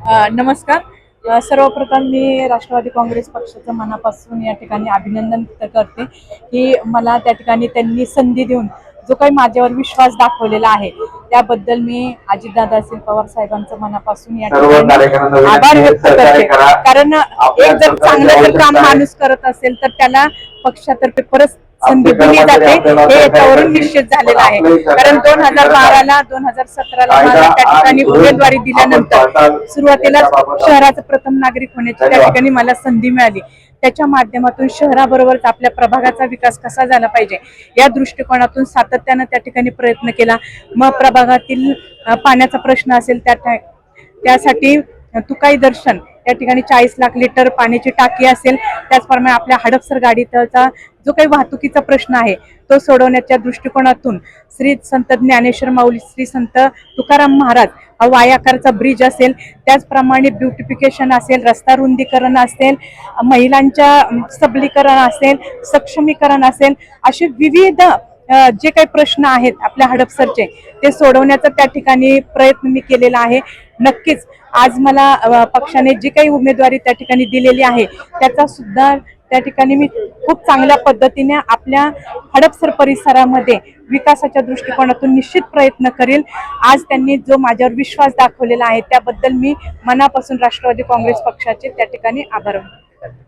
नमस्कार. सर्वप्रथम मी राष्ट्रवादी काँग्रेस पक्षाचं मनापासून या ठिकाणी अभिनंदन करते की मला त्या ठिकाणी त्यांनी संधी देऊन जो काही माझ्यावर विश्वास दाखवलेला आहे त्याबद्दल मी अजितदादा असेल पवार साहेबांचं मनापासून या ठिकाणी आभार व्यक्त करते. कारण एक जर चांगलं जर काम माणूस करत असेल तर त्याला पक्षातर्फे परत संधी दिली जाते हे याच्यावरून निश्चित झालेलं आहे. कारण 2012ला 2017ला मला त्या ठिकाणी उमेदवारी दिल्यानंतर सुरुवातीला शहराचं प्रथम नागरिक होण्याची त्या ठिकाणी मला संधी मिळाली. त्याच्या माध्यमातून शहराबरोबरच आपल्या प्रभागाचा विकास कसा झाला पाहिजे या दृष्टिकोनातून सातत्यानं त्या ठिकाणी प्रयत्न केला. मग प्रभागातील पाण्याचा प्रश्न असेल त्यासाठी तुकाई दर्शन या ठिकाणी 40 लाख लिटर पाण्याची टाकी असेल, त्याचप्रमाणे आपल्या हडपसर गाडीचा जो काही वाहतुकीचा प्रश्न आहे तो सोडवण्याच्या दृष्टिकोनातून श्री संत ज्ञानेश्वर माऊली श्री संत तुकाराम महाराज हा वायाकारचा ब्रिज असेल, त्याचप्रमाणे ब्युटिफिकेशन असेल, रस्ता रुंदीकरण असेल, महिलांच्या सबलीकरण असेल, सक्षमीकरण असेल, असे विविध जे काही प्रश्न आहेत आपल्या हडपसरचे ते सोडवण्याचा त्या ठिकाणी प्रयत्न मी केलेला आहे. नक्कीच आज मला पक्षाने जी काही उमेदवारी त्या ठिकाणी दिलेली आहे त्याचा सुद्धा त्या ठिकाणी मी खूप चांगल्या पद्धतीने आपल्या हडपसर परिसरामध्ये विकासाच्या दृष्टिकोनातून निश्चित प्रयत्न करेल. आज त्यांनी जो माझ्यावर विश्वास दाखवलेला आहे त्याबद्दल मी मनापासून राष्ट्रवादी काँग्रेस पक्षाचे त्या ठिकाणी आभार मानते.